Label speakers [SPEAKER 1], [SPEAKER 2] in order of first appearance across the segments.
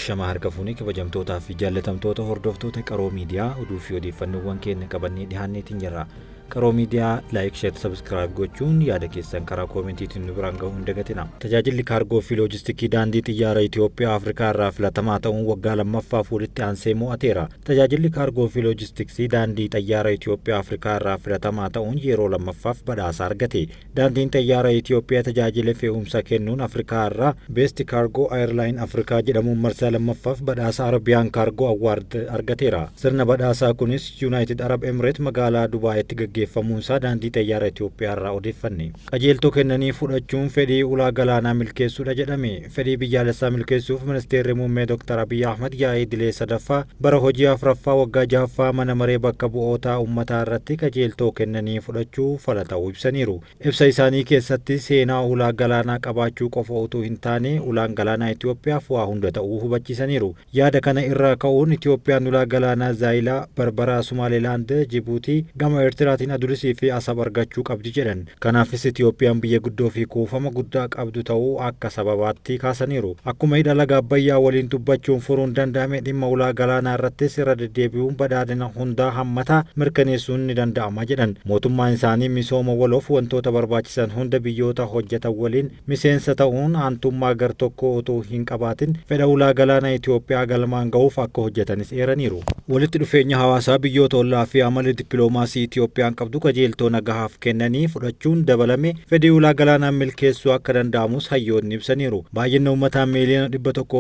[SPEAKER 1] Ashama harka fuunii kabajamtootaa fi jaallatamtoota hordoftoota qaroo miidiyaa oduu fi odeeffannoowwan keenya qabannee dhiyaanneetiin jirra. Qaroo miidiyaa laayik, sheer, sabskiraayib gochuun yaada keessan karaa koomentiitiin nu biraan ga'uu hin dagatina. Tajaajilli kaargoo fi loojistikii daandii xiyyaara Itoophiyaa Afrikaa irraa filatamaa ta'uun waggaa lammaffaaf walitti aansee mo'ateera. Tajaajilli kaargoo fi loojistiksii daandii xiyyaara Itoophiyaa Afrikaa irraa filatamaa ta'uun yeroo lammaffaaf badhaasa argate. Daandiin xiyyaara Itoophiyaa tajaajila fe'umsa kennuun Afrikaa irraa Beest Kaargoo Airline Afrikaa jedhamuun marsaa lammaffaaf badhaasa Arabiyaan Kaargoo Awwaard argateera. Sirna badhaasaa kunis Yuunaayitid Arab Emireet magaalaa Dubaayitti gaggeeffamuunsaa daandii xiyyaara Itoophiyaa irraa odeeffanne. Qajeeltoo kennanii fudhachuun fedhii ulaa galaanaa milkeessuudha jedhame. Fedhii biyyaalessaa milkeessuuf ministeerri muummee Dr. Abiy Ahmad yaa'ii idilee sadaffaa bara hojii afuraffaa waggaa jahaffaa mana maree bakka bu'ootaa uummataa irratti qajeeltoo kennanii fudhachuu fala ta'uu ibsaniiru. Ibsa isaanii keessatti seenaa ulaa galaanaa qabaachuu qofa utuu hin taane ulaan galaanaa Itoophiyaaf waa hunda ta'uu hubachiisaniiru. Yaada kana irraa ka'uun Itoophiyaan ulaa galaanaa Zaayilaa, Barbaraa, Sumaaleelaand, Jibuutii, gama Eertiraatiin Adulisii fi Asab argachuu qabdi jedhan. Kanaafis Itoophiyaan biyya guddoo fi kuufama guddaa qabdu ta'uu akka sababaatti kaasaniiru. Akkuma hidha laga Abbayyaa waliin dubbachuun furuun danda'ame dhimma ulaa galaanaa irrattis irra deddeebi'uun badhaadhina hundaa hammataa mirkaneessuun ni danda'ama jedhan. Mootummaan isaanii misooma waloof wantoota barbaachisan hunda biyyoota hojjetan waliin miseensa ta'uun aantummaa gar tokko utuu hin qabaatin fedha ulaa galaanaa Itoophiyaa galmaan ga'uuf akka hojjetanis eeraniiru. Walitti dhufeenya hawaasaa biyyoota ollaa fi amala dippiloomaasii Itoophiyaan qabdu qajeeltoo nagahaaf kennanii fudhachuun dabalame fedhii ulaa galaanaa milkeessuu akka danda'amus hayyoonni ibsaniiru. Baay'inni uummataa miiliyoona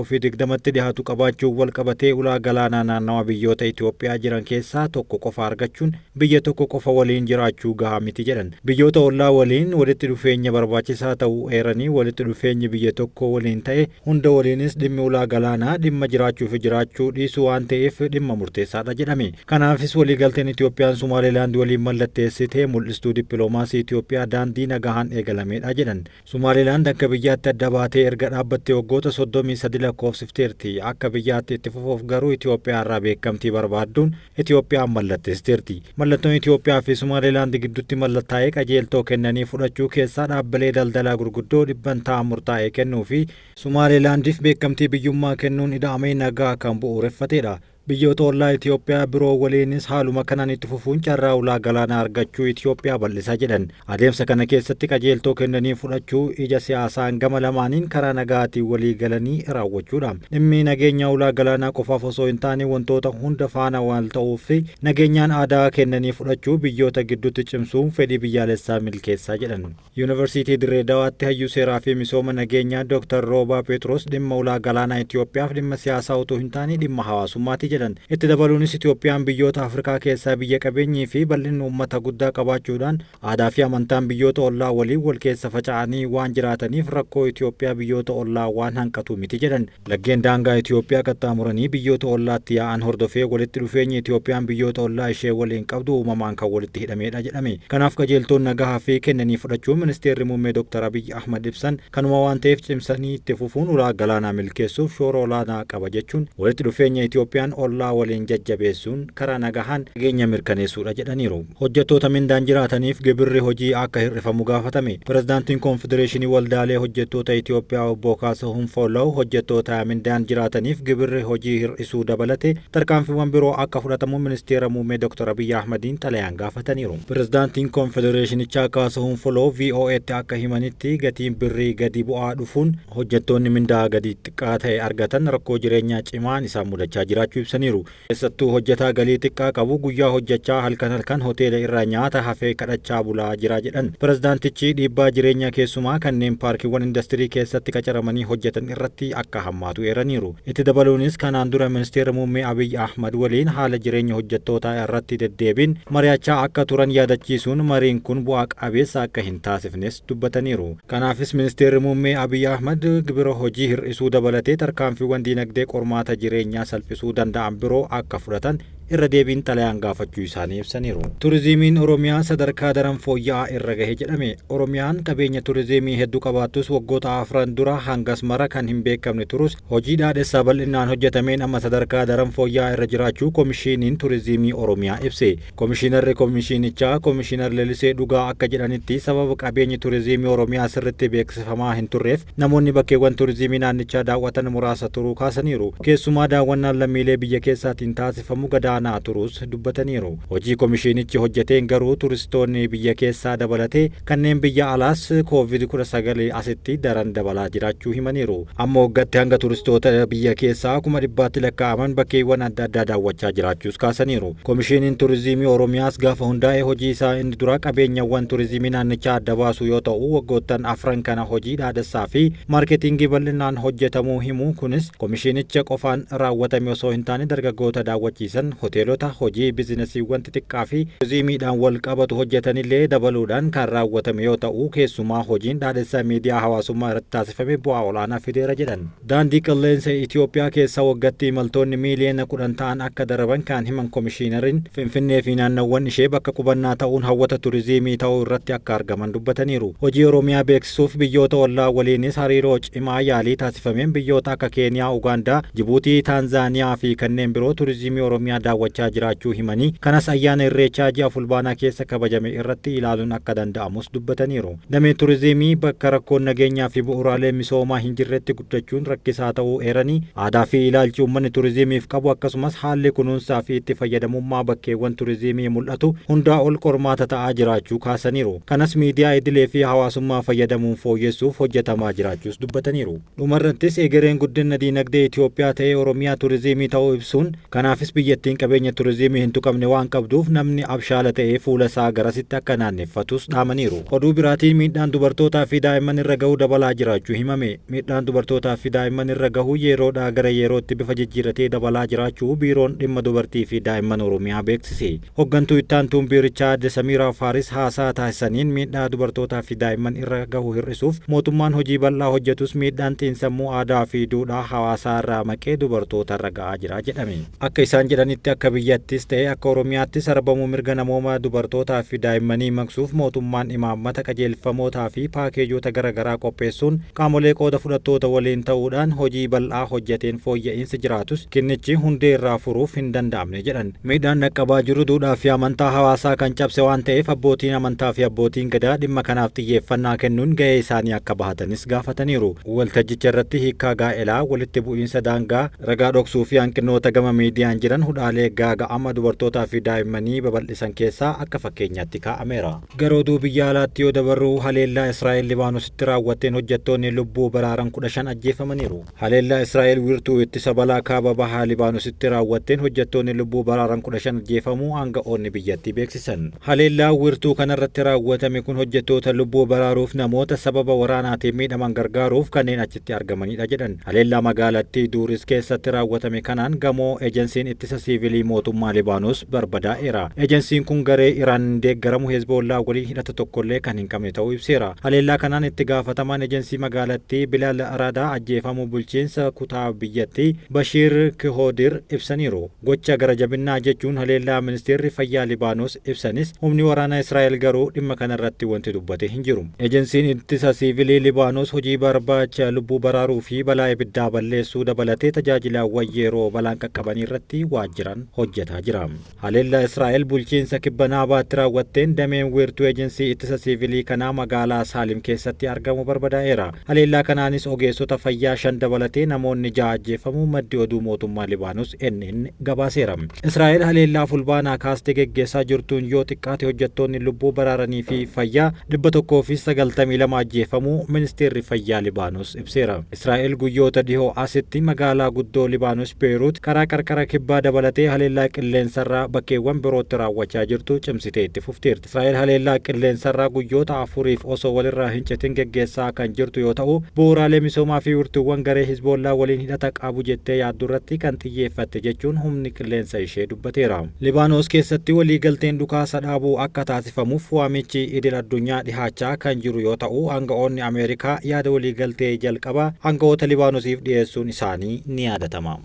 [SPEAKER 1] 120tti dhiyaatu qabaachuun wal qabatee ulaa galaanaa naannawa biyyoota Itoophiyaa jiran keessaa tokko qofa argachuun biyya tokko qofa waliin jiraachuu gahaa miti jedhan. Biyyoota ollaa waliin walitti dhufeenya barbaachisaa ta'uu eeranii walitti dhufeenyi biyya tokko waliin ta'e hunda waliinis dhimmi ulaa galaanaa dhimma jiraachuu fi jiraachuu dhiisuu waan ta'eef dhimma murteessaadha jedhame. Kanaafis waliigalteen Itoophiyaan Sumaaleelaand waliin mallatteessitee mul'istuu dippiloomaasii Itoophiyaa daandii nagahaan eegalameedha jedhan. Sumaaleelaand akka biyyaatti adda baatee erga dhaabbattee waggoota 33 lakkoofsifteerti. Akka biyyaatti itti fufuuf garuu Itoophiyaa irraa beekamtii barbaadduun Itoophiyaan mallatteessiteerti. Mallattoon Itoophiyaa fi Sumaaleelaand gidduutti mallattaa'ee qajeeltoo kennanii fudhachuu keessaa dhaabbilee daldalaa gurguddoo dhibbantaa murtaa'ee kennuu fi Sumaaleelaandiif beekamtii biyyummaa kennuun ida'amee nagaa kan bu'uureffatedha. Biyyoota ollaa Itoophiyaa biroo waliinis haaluma kanaan itti fufuun carraa ulaa galaanaa argachuu Itoophiyaa bal'isaa jedhan. Adeemsa kana keessatti qajeeltoo kennanii fudhachuu ija siyaasaan gama lamaaniin karaa nagaatiin walii galanii raawwachuudha. Dhimmi nageenya ulaa galaanaa qofaaf osoo hin taane wantoota hunda faana wal ta'uu fi nageenyaan aadaa kennanii fudhachuu biyyoota gidduutti cimsuun fedhii biyyaalessaa milkeessaa jedhan. Yuunivarsiitii Dirree Dawaatti hayyuu seeraa fi misooma nageenyaa Dr. Roobaa Pheexroos dhimma ulaa galaanaa Itoophiyaaf dhimma siyaasaa utuu hin taane dhimma hawaasummaati jedhan. Itti dabaluunis Itoophiyaan biyyoota Afrikaa keessaa biyya qabeenyii fi bal'inni uummata guddaa qabaachuudhaan aadaa fi amantaan biyyoota ollaa waliin wal keessa faca'anii waan jiraataniif rakkoo Itoophiyaa biyyoota ollaa waan hanqatu miti jedhan. Laggeen daangaa Itoophiyaa qaxxaamuranii biyyoota ollaatti yaa'an hordofee walitti dhufeenyi Itoophiyaan biyyoota ollaa ishee waliin qabdu uumamaan kan walitti hidhamedha jedhame. Kanaaf qajeeltoon nagahaa fi kennanii fudhachuun ministeerri muummee Dr. Abiy Ahmad ibsan kanuma waan ta'eef cimsanii itti fufuun ulaa galaanaa milkeessuuf shoora olaanaa qaba jechuun walitti dhufeenya Itoophiyaan ollaa waliin jajjabeessuun karaa nagahaan nageenya mirkaneessuudha jedhaniiru. Hojjettoota mindaan jiraataniif gibirri hojii akka hir'ifamu gaafatame. Pirezidaantiin Konfedereeshinii Waldaalee Hojjettoota Itoophiyaa obbo Kaasahun Foolaw hojjettoota mindaan jiraataniif gibirri hojii hir'isuu dabalate tarkaanfiiwwan biroo akka fudhatamu ministeera muummee Dr. Abiy Ahmadiin xalayaan gaafataniiru. Pirezidaantiin Konfedereeshinichaa Kaasahun Foolaw VOA'tti akka himanitti gatiin birrii gadi bu'aa dhufuun hojjettoonni mindaa gadi xiqqaa ta'e argatan rakkoo jireenyaa cimaan isaan mudachaa jiraachuu ibsaniiru. Keessattuu hojjetaa galii xiqqaa qabu guyyaa hojjechaa halkan hoteela irraa nyaata hafee kadhachaa bulaa jira jedhan. Pirezidaantichi dhiibbaa jireenyaa keessumaa kanneen paarkiiwwan industirii keessatti qacaramanii hojjetan irratti akka hammaatu eeraniiru. Itti dabaluunis kanaan dura ministeera muummee Abiy Ahmad waliin haala jireenya hojjettootaa irratti deddeebiin mari'achaa akka turan yaadachiisuun mariin kun bu'aa qabeessa akka hin taasifnes dubbataniiru. Kanaafis ministeerri muummee Abiy Ahmad gibira hojii hir'isuu dabalatee tarkaanfiiwwan diinagdee qormaata jireenyaa salphisuu danda'an biroo akka fudhatan irra deebiin xalayaan gaafachuu isaanii ibsaniiru. Turizimiin Oromiyaa sadarkaa daran fooyya'aa irra gahe jedhame. Oromiyaan qabeenya turizimii hedduu qabaattus waggoota afran dura hangas mara kan hin beekamne turus hojii dhaadhessaa bal'inaan hojjetameen amma sadarkaa daran fooyya'aa irra jiraachuu Komishiiniin Turizimii Oromiyaa ibse. Komishiinarri komishiinichaa Komishiinar Lelisee Dhugaa akka jedhanitti sababa qabeenyi turizimii Oromiyaa sirriitti beeksifamaa hin turreef namoonni bakkeewwan turizimii naannichaa daawwatan muraasa turuu kaasaniiru. Keessumaa daawwannaan lammiilee biyya keessaatiin taasifamu gadaanaa turuus dubbataniiru. Hojii komishiinichi hojjeteen garuu turistoonni biyya keessaa dabalatee kanneen biyya alaas COVID-19 asitti daran dabalaa jiraachuu himaniiru. Amma waggaatti hanga turistoota biyya keessaa 100,000 lakkaa'aman bakkeewwan adda addaa daawwachaa jiraachuus kaasaniiru. Komishiiniin Turizimii Oromiyaas gaafa hundaa'e hojii isaa inni dura qabeenyawwan turizimii naannichaa adda baasu yoo ta'u waggoottan afran kana hojii dhaadhessaa fi maarketingii bal'inaan hojjetamuu himu. Kunis komishiinicha qofaan raawwatame osoo hin taane dargaggoota daawwachiisan hoteelota, hojii biizinasiiwwan xixiqqaa fi turizimiidhaan wal qabatu hojjetanillee dabaluudhaan kan raawwatame yoo ta'u keessumaa hojiin dhaadhessaa miidiyaa hawaasummaa irratti taasifame bu'aa olaanaa fideera jedhan. Daandii qilleensa Itoophiyaa keessa waggaatti imaltoonni miiliyoona 10 ta'an akka daraban kan himan komishiinariin Finfinnee fi naannawwan ishee bakka qubannaa ta'uun hawwata turizimii ta'uu irratti akka argaman dubbataniiru. Hojii Oromiyaa beeksisuuf biyyoota ollaa waliinis hariiroo cimaa yaalii taasifameen biyyoota akka Keeniyaa, Ugaandaa, Jibuutii, Taanzaaniyaa fi kanneen biroo turizimii Oromiyaa daawwachaa jiraachuu himanii kanas ayyaana Irreechaa ji'a fulbaanaa keessa kabajame irratti ilaaluun akka danda'amus dubbataniiru. Dameen turizimii bakka rakkoon nageenyaa fi bu'uuraalee misoomaa hin jirretti guddachuun rakkisaa ta'uu eeranii aadaa fi ilaalchi uummanni turizimiif qabu akkasumas haalli kunuunsaa fi itti fayyadamummaa bakkeewwan turizimii mul'atu hundaa ol qormaata ta'aa jiraachuu kaasaniiru. Kanas miidiyaa idilee fi hawaasummaa fayyadamuun fooyyessuuf hojjetamaa jiraachuus dubbataniiru. Dhumarrattis egereen guddina diinagdee Itoophiyaa ta'ee Oromiyaa turizimii ta'uu ibsuun kanaafis biyyattiin qabeenya turizimii hin tuqamne waan qabduuf namni abshaala ta'ee fuula isaa garasitti akka naanneffatus dhaamaniiru. Oduu biraatiin miidhaan dubartootaa fi daa'imman irra gahuu dabalaa jiraachuu himame. Miidhaan dubartootaa fi daa'imman irra gahuu yeroodhaa gara yerootti bifa jijjiiratee dabalaa jiraachuu biiroon dhimma dubartii fi daa'imman Oromiyaa beeksise. Hoggantuu itti aantuun biirichaa Aadde Samiraa Faaris haasaa taasisaniin miidhaa dubartootaa fi daa'imman irra gahuu hir'isuuf mootummaan hojii bal'aa hojjetus miidhaan xiinsammuu aadaa fi duudhaa hawaasaa irraa maqee dubartoota irra gahaa jira jedhame. Akka isaan jedhanitti akka biyyattis ta'e akka Oromiyaatti sarbamuu mirga namoomaa dubartootaa fi daa'immanii maqsuuf mootummaan imaammata qajeelfamootaa fi paakeejoota garaagaraa qopheessuun qaamolee qooda fudhattoota waliin ta'uudhaan hojii bal'aa hojjeteen fooyya'insi jiraatus kinnichi hundee irraa furuuf hin danda'amne jedhan. Miidhaan dhaqqabaa jiru duudhaa fi amantaa hawaasaa kan cabse waan ta'eef abbootiin amantaa fi abbootiin gadaa dhimma kanaaf xiyyeeffannaa kennuun gahee isaanii akka bahatanis gaafataniiru. Waltajjicha irratti hiikkaa gaa'elaa, walitti bu'iinsa daangaa, ragaa dhoksuu fi hanqinoota gama miidiyaan jiran hudhaalee gaaga'ama dubartootaa fi daa'immanii babal'isan keessaa akka fakkeenyaatti kaa'ameera. Gara oduu biyya alaatti yoo dabarru haleellaa Israa'el Libaanositti raawwatteen hojjettoonni lubbuu baraaran 15 ajjeefamaniiru. Haleellaa Israa'el wiirtuu ittisa balaa kaaba bahaa Libaanositti raawwatteen hojjettoonni lubbuu baraaran 15 ajjeefamuu aanga'oonni biyyattii beeksisan. Haleellaa wiirtuu kanarratti raawwatame kun hojjettoota lubbuu baraaruuf namoota sababa waraanaatiin miidhaman gargaaruuf kanneen achitti argamanidha jedhan. Haleellaa magaalattii Duuris keessatti raawwatame kanaan gamoo ejensiin ittisa siivilii mootummaa Libaanos barbadaa'eera. Ejensiin kun garee Iraan deeggaramu Hezbollaa waliin hidhata tokkollee kan hin qabne ta'uu ibseera. Haleellaa kanaan itti gaafatamaan ejensii magaalattii Bilaal Aradaa ajjeefamuu bulchiinsa kutaa biyyattii Bashiir Kihoodir ibsaniiru. Gocha gara jabinnaa jechuun haleellaa ministeerri fayyaa Libaanos ibsanis humni waraana Israa'el garuu dhimma kanarratti wanti dubbate hin jiru. Ejensiin ittisa siivilii Libaanos hojii barbaacha lubbuu baraaruu fi balaa ibiddaa balleessuu dabalatee tajaajilaawwan yeroo balaan qaqqabanii irratti waajjiran hojjetaa jira. Haleellaa Israa'el bulchiinsa kibba naabaatti raawwatteen dameen wiirtuu ejensii ittisa siivilii kanaa magaalaa Saalim keessatti argamu barbadaa'eera. Haleellaa kanaanis ogeessota fayyaa 5 dabalatee namoonni 6 ajjeefamuu maddi oduu mootummaa Libaanos NN gabaaseera. Israa'el haleellaa fulbaanaa kaastee geggeessaa jirtuun yoo xiqqaate hojjettoonni lubbuu baraaranii fi fayyaa 192 ajjeefamuu ministeerri fayyaa Libaanos ibseera. Israa'el guyyoota dhihoo asitti magaalaa guddoo Libaanos Beeruut karaa qarqara kibbaa dabalatee haleellaa qilleensarraa bakkeewwan birootti raawwachaa jirtu cimsitee itti fufteerti. Israa'el haleellaa qilleensarraa guyyoota 4f osoo walirraa hin citin geggeessaa kan jirtu yoo ta'u bu'uuraalee misoomaa fi wiirtuuwwan garee Hizbollaa waliin hidhata qabu jettee yaaddu irratti kan xiyyeeffatte jechuun humni qilleensa ishee dubbateera. Libaanos keessatti waliigalteen dhukaasa dhaabuu akka taasifamuuf waamichi idil addunyaa dhihaachaa kan jiru yoo ta'u aanga'oonni Ameerikaa yaada waliigaltee jalqabaa aanga'oota Libaanosiif dhiyeessuun isaanii ni yaadatama.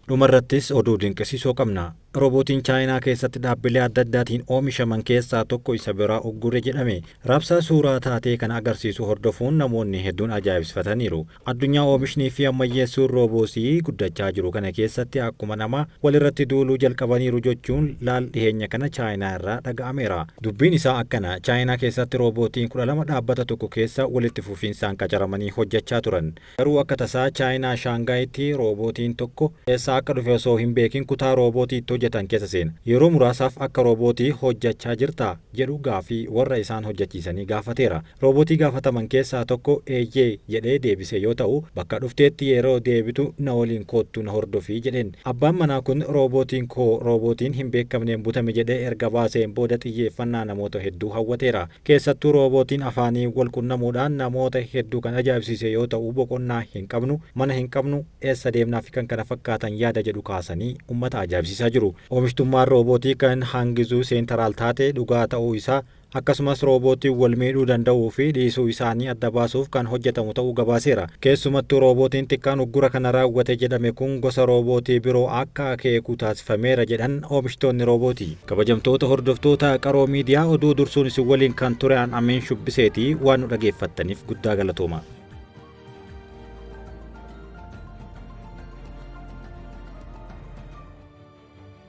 [SPEAKER 1] Dhumarrattis oduu dinqisiisoo qabna. Roobootiin Chaayinaa keessatti dhaabbilee adda addaatiin oomishaman keessaa tokko isa biraa uggure jedhame. Raabsaa suuraa taatee kan agarsiisu hordofuun namoonni hedduun ajaa'ibsifataniiru. Addunyaa oomishni fi ammayyeessuun rooboosii guddachaa jiru kana keessatti akkuma nama walirratti duuluu jalqabaniiru jechuun laal dhiheenya kana Chaayinaa irraa dhaga'ameera. Dubbiin isaa akkana. Chaayinaa keessatti roobootiin 12 dhaabbata tokko keessa walitti fufiinsaan qacaramanii hojjechaa turan. Garuu akka tasaa Chaayinaa Shaangaayitti roobootiin tokko eessaa akka dhufe osoo hin beekin kutaa roobootiitti hojjetan keessa seena. Yeroo muraasaaf akka roobootii hojjechaa jirta jedhu gaafii warra isaan hojjechiisanii gaafateera. Roobootii gaafataman keessaa tokko eeyyee jedhee deebise yoo ta'u, bakka dhufteetti yeroo deebitu na waliin koottu na hordofii jedheen. Abbaan manaa kun roobootiin hin beekamneen butame jedhee erga baaseen booda xiyyeeffannaa namoota hedduu hawwateera. Keessattuu roobootiin afaanii wal qunnamuudhaan namoota hedduu kan ajaa'ibsiise yoo ta'u, boqonnaa hin qabnu, mana hin qabnu, eessa deemnaa fi kan kana fakkaatan yaada jedhu kaasanii uummata ajaa'ibsiisaa jiru. Oomishtummaan roobootii kan hangizuu seentaraal taate dhugaa ta'uu isaa akkasumas roobootiin wal miidhuu danda'uu fi dhiisuu isaanii adda baasuuf kan hojjetamu ta'uu gabaaseera. Keessumattuu roobootiin xiqqaan uggura kana raawwate jedhame kun gosa roobootii biroo akka akeeku taasifameera jedhan oomishtoonni roobootii. Kabajamtoota hordoftoota Qaroo Miidiyaa oduu dursuun isin waliin kan ture Ameen Shubbiseetii waan nu dhageeffattaniif guddaa galatooma.